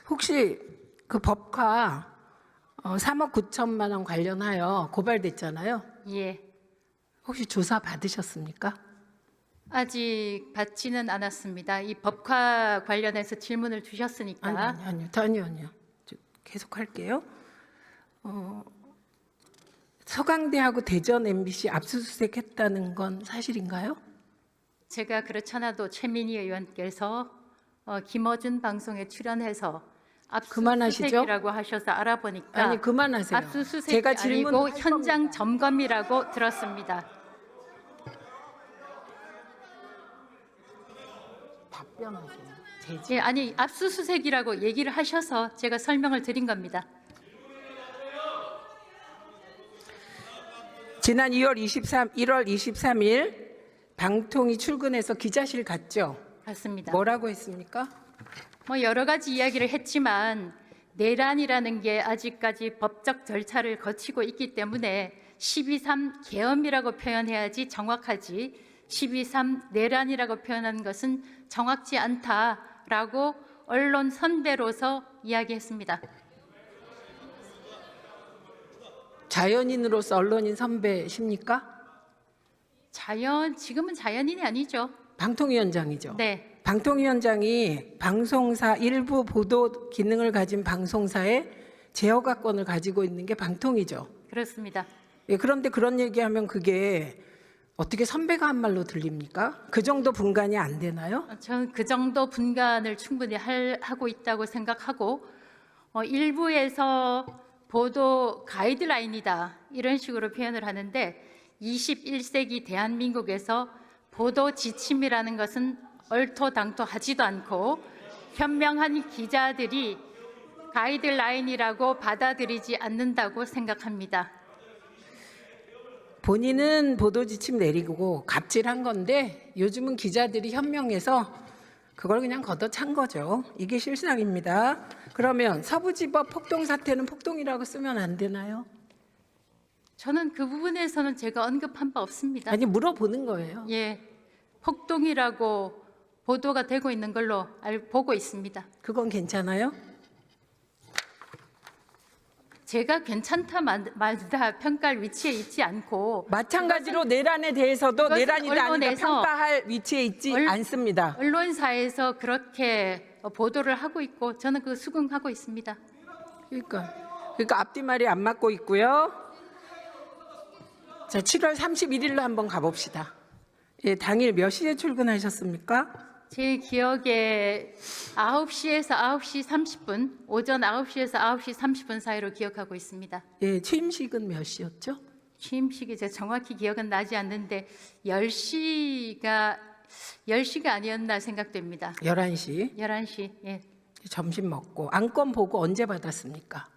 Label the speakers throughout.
Speaker 1: 혹시 그 법카 3억 9천만 원 관련하여 고발됐잖아요.
Speaker 2: 예.
Speaker 1: 혹시 조사 받으셨습니까?
Speaker 2: 아직 받지는 않았습니다. 이 법과 관련해서 질문을 주셨으니까.
Speaker 1: 아니요. 계속 할게요. 서강대하고 대전 MBC 압수수색했다는 건 사실인가요?
Speaker 2: 제가 그렇잖아도 최민희 의원께서 김어준 방송에 출연해서 압수수색이라고 하셔서 알아보니까
Speaker 1: 아니 그만하세요.
Speaker 2: 압수수색이
Speaker 1: 제가
Speaker 2: 아니고
Speaker 1: 질문할
Speaker 2: 현장
Speaker 1: 겁니다.
Speaker 2: 점검이라고 들었습니다.
Speaker 1: 답변하세요.
Speaker 2: 예, 아니 압수수색이라고 얘기를 하셔서 제가 설명을 드린 겁니다.
Speaker 1: 지난 1월 23일 방통위 출근해서 기자실 갔죠?
Speaker 2: 맞습니다.
Speaker 1: 뭐라고 했습니까?
Speaker 2: 뭐 여러 가지 이야기를 했지만 내란이라는 게 아직까지 법적 절차를 거치고 있기 때문에 12.3 계엄이라고 표현해야지 정확하지 12.3 내란이라고 표현한 것은 정확치 않다라고 언론 선배로서 이야기했습니다.
Speaker 1: 자연인으로서 언론인 선배십니까?
Speaker 2: 지금은 자연인이 아니죠.
Speaker 1: 방통위원장이죠.
Speaker 2: 네,
Speaker 1: 방통위원장이 방송사 일부 보도 기능을 가진 방송사의 제어가권을 가지고 있는 게 방통위죠.
Speaker 2: 그렇습니다.
Speaker 1: 예, 그런데 그런 얘기하면 그게 어떻게 선배가 한 말로 들립니까? 그 정도 분간이 안 되나요?
Speaker 2: 저는 그 정도 분간을 충분히 하고 있다고 생각하고 일부에서 보도 가이드라인이다 이런 식으로 표현을 하는데 21세기 대한민국에서 보도 지침이라는 것은 얼토당토하지도 않고 현명한 기자들이 가이드라인이라고 받아들이지 않는다고 생각합니다.
Speaker 1: 본인은 보도지침 내리고 갑질한 건데 요즘은 기자들이 현명해서 그걸 그냥 걷어찬 거죠. 이게 실상입니다. 그러면 서부지법 폭동 사태는 폭동이라고 쓰면 안 되나요?
Speaker 2: 저는 그 부분에서는 제가 언급한 바 없습니다.
Speaker 1: 아니 물어보는 거예요.
Speaker 2: 예, 폭동이라고 보도가 되고 있는 걸로 보고 있습니다.
Speaker 1: 그건 괜찮아요?
Speaker 2: 제가 괜찮다 말다 평가할 위치에 있지 않고
Speaker 1: 마찬가지로 내란에 대해서도
Speaker 2: 그것은
Speaker 1: 내란이다 아니다
Speaker 2: 언론에서
Speaker 1: 평가할 위치에 있지 않습니다.
Speaker 2: 언론사에서 그렇게 보도를 하고 있고 저는 그 수긍하고 있습니다.
Speaker 1: 그러니까 앞뒤말이 안 맞고 있고요. 자, 7월 31일로 한번 가봅시다. 예, 당일 몇 시에 출근하셨습니까?
Speaker 2: 제 기억에 9시에서 9시 30분, 오전 9시에서 9시 30분 사이로 기억하고 있습니다.
Speaker 1: 예, 취임식은 몇 시였죠?
Speaker 2: 취임식이 제가 정확히 기억은 나지 않는데 10시가 아니었나 생각됩니다.
Speaker 1: 11시.
Speaker 2: 11시. 예.
Speaker 1: 점심 먹고 안건 보고 언제 받았습니까?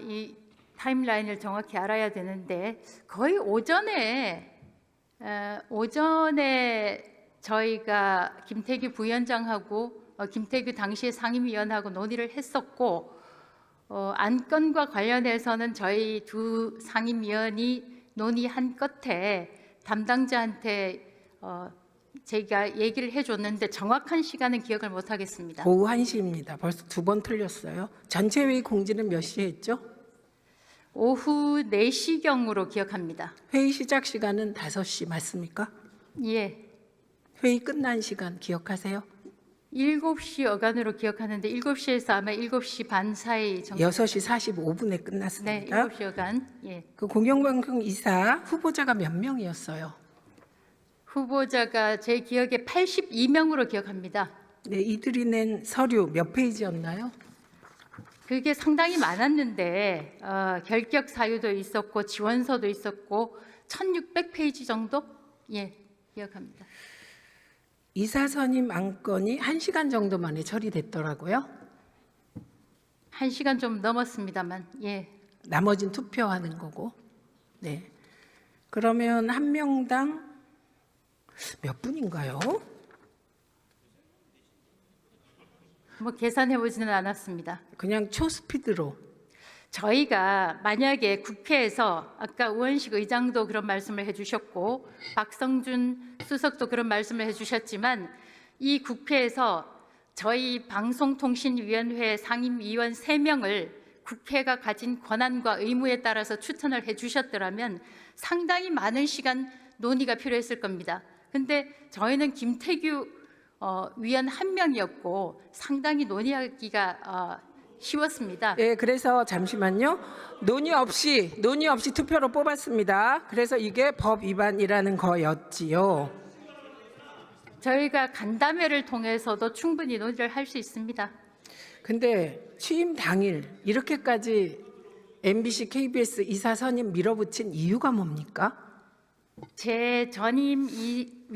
Speaker 2: 이 타임라인을 정확히 알아야 되는데 거의 오전에 저희가 김태규 부위원장하고 김태규 당시의 상임위원하고 논의를 했었고 안건과 관련해서는 저희 두 상임위원이 논의한 끝에 담당자한테 제가 얘기를 해줬는데 정확한 시간은 기억을 못하겠습니다.
Speaker 1: 오후 1시입니다. 벌써 2번 틀렸어요. 전체 회의 공지는 몇 시에 했죠?
Speaker 2: 오후 4시경으로 기억합니다.
Speaker 1: 회의 시작 시간은 5시 맞습니까?
Speaker 2: 예.
Speaker 1: 회의 끝난 시간 기억하세요?
Speaker 2: 7시 어간으로 기억하는데 7시에서 아마 7시 반 사이 정도.
Speaker 1: 6시 45분에
Speaker 2: 네,
Speaker 1: 끝났습니다.
Speaker 2: 7시 어간. 예.
Speaker 1: 그 공영방송 이사 후보자가 몇 명이었어요?
Speaker 2: 후보자가 제 기억에 82명으로 기억합니다.
Speaker 1: 네, 이들이 낸 서류 몇 페이지였나요?
Speaker 2: 그게 상당히 많았는데 결격 사유도 있었고 지원서도 있었고 1600페이지 정도? 예, 기억합니다.
Speaker 1: 이사 선임 안건이 1시간 정도 만에 처리됐더라고요.
Speaker 2: 1시간 좀 넘었습니다만. 예.
Speaker 1: 나머진 투표하는 거고. 네. 그러면 한 명당 몇 분인가요?
Speaker 2: 뭐 계산해 보지는 않았습니다.
Speaker 1: 그냥 초스피드로.
Speaker 2: 저희가 만약에 국회에서 아까 우원식 의장도 그런 말씀을 해주셨고 박성준 수석도 그런 말씀을 해주셨지만 이 국회에서 저희 방송통신위원회 상임위원 3명을 국회가 가진 권한과 의무에 따라서 추천을 해주셨더라면 상당히 많은 시간 논의가 필요했을 겁니다. 근데 저희는 김태규 위원 1명이었고 상당히 논의하기가 쉬웠습니다.
Speaker 1: 네, 그래서 잠시만요. 논의 없이 투표로 뽑았습니다. 그래서 이게 법 위반이라는 거였지요.
Speaker 2: 저희가 간담회를 통해서도 충분히 논의를 할 수 있습니다.
Speaker 1: 근데 취임 당일 이렇게까지 MBC, KBS 이사 선임 밀어붙인 이유가 뭡니까?
Speaker 2: 제 전임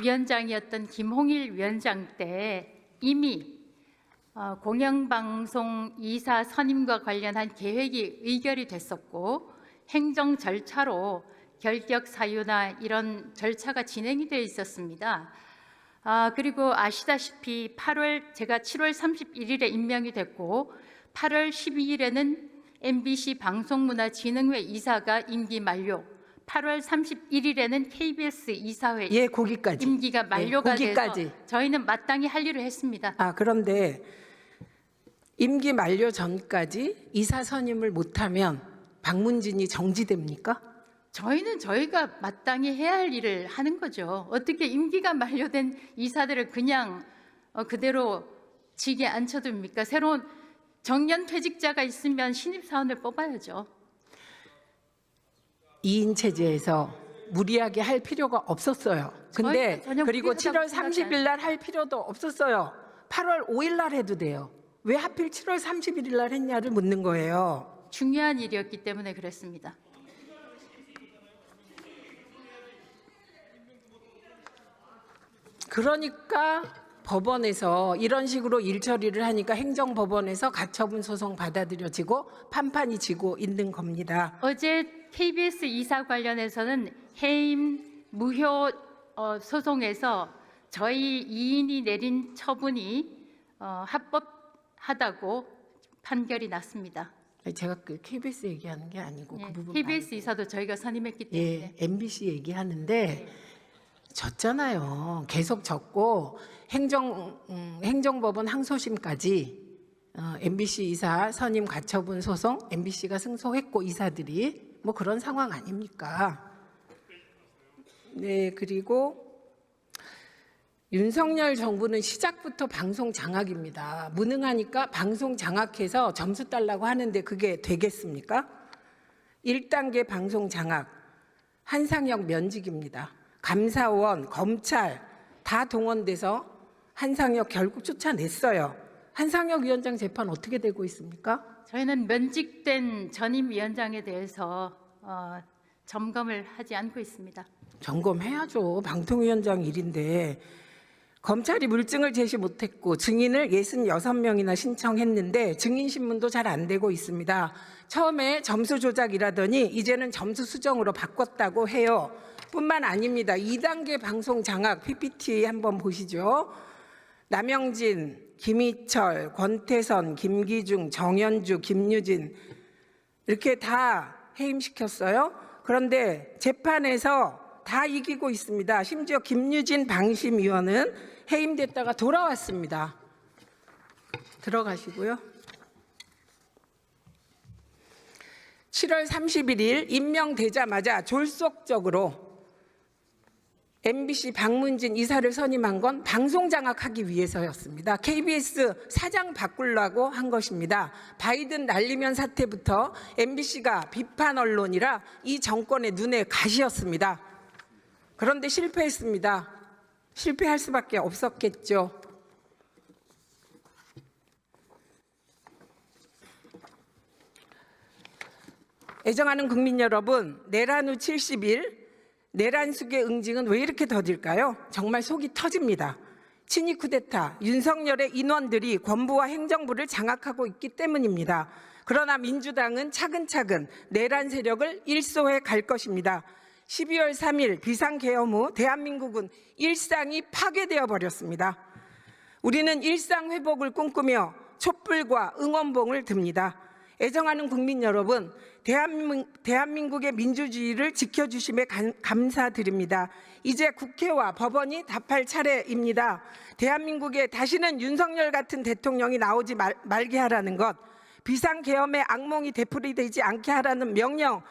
Speaker 2: 위원장이었던 김홍일 위원장 때 이미 공영방송 이사 선임과 관련한 계획이 의결이 됐었고 행정 절차로 결격 사유나 이런 절차가 진행이 되어 있었습니다. 그리고 아시다시피 제가 7월 31일에 임명이 됐고 8월 12일에는 MBC 방송문화진흥회 이사가 임기 만료, 8월 31일에는 KBS 이사회
Speaker 1: 예, 거기까지.
Speaker 2: 임기가 만료가
Speaker 1: 거기까지.
Speaker 2: 돼서 저희는 마땅히 할 일을 했습니다.
Speaker 1: 그런데 임기 만료 전까지 이사 선임을 못하면 방문진이 정지됩니까?
Speaker 2: 저희는 저희가 마땅히 해야 할 일을 하는 거죠. 어떻게 임기가 만료된 이사들을 그냥 그대로 직에 앉혀둡니까? 새로운 정년퇴직자가 있으면 신입사원을 뽑아야죠.
Speaker 1: 2인 체제에서 무리하게 할 필요가 없었어요. 근데
Speaker 2: 저희가 전혀
Speaker 1: 그리고
Speaker 2: 무리하다고
Speaker 1: 7월 30일 날 할 필요도 없었어요. 8월 5일 날 해도 돼요. 왜 하필 7월 31일 날 했냐를 묻는 거예요.
Speaker 2: 중요한 일이었기 때문에 그랬습니다.
Speaker 1: 그러니까 법원에서 이런 식으로 일 처리를 하니까 행정법원에서 가처분 소송 받아들여지고 판판이 지고 있는 겁니다.
Speaker 2: 어제 KBS 이사 관련해서는 해임 무효 소송에서 저희 2인이 내린 처분이 합법하다고 판결이 났습니다.
Speaker 1: 제가 그 KBS 얘기하는 게 아니고 그 부분
Speaker 2: KBS 이사도 저희가 선임했기 때문에
Speaker 1: MBC 얘기하는데 졌잖아요. 계속 졌고 행정법원 항소심까지 MBC 이사 선임 가처분 소송 MBC가 승소했고 이사들이 뭐 그런 상황 아닙니까? 네, 그리고 윤석열 정부는 시작부터 방송 장악입니다. 무능하니까 방송 장악해서 점수 달라고 하는데 그게 되겠습니까? 1단계 방송 장악, 한상혁 면직입니다. 감사원, 검찰 다 동원돼서 한상혁 결국 쫓아냈어요. 한상혁 위원장 재판 어떻게 되고 있습니까?
Speaker 2: 저희는 면직된 전임 위원장에 대해서 점검을 하지 않고 있습니다.
Speaker 1: 점검해야죠. 방통위원장 일인데. 검찰이 물증을 제시 못했고 증인을 66명이나 신청했는데 증인신문도 잘 안 되고 있습니다. 처음에 점수 조작이라더니 이제는 점수 수정으로 바꿨다고 해요. 뿐만 아닙니다. 2단계 방송 장악 PPT 한번 보시죠. 남영진, 김희철, 권태선, 김기중, 정연주, 김유진 이렇게 다 해임시켰어요. 그런데 재판에서 다 이기고 있습니다. 심지어 김유진 방심위원은 해임됐다가 돌아왔습니다. 들어가시고요. 7월 31일 임명되자마자 졸속적으로 MBC 방문진 이사를 선임한 건 방송 장악하기 위해서였습니다. KBS 사장 바꾸려고 한 것입니다. 바이든 날리면 사태부터 MBC가 비판 언론이라 이 정권의 눈에 가시였습니다. 그런데 실패했습니다. 실패할 수밖에 없었겠죠. 애정하는 국민 여러분, 내란 후 70일 내란숙의 응징은 왜 이렇게 더딜까요? 정말 속이 터집니다. 친위 쿠데타, 윤석열의 인원들이 권부와 행정부를 장악하고 있기 때문입니다. 그러나 민주당은 차근차근 내란 세력을 일소해 갈 것입니다. 12월 3일 비상계엄 후 대한민국은 일상이 파괴되어 버렸습니다. 우리는 일상 회복을 꿈꾸며 촛불과 응원봉을 듭니다. 애정하는 국민 여러분, 대한민국의 민주주의를 지켜주심에 감사드립니다. 이제 국회와 법원이 답할 차례입니다. 대한민국에 다시는 윤석열 같은 대통령이 나오지 말게 하라는 것, 비상계엄의 악몽이 되풀이되지 않게 하라는 명령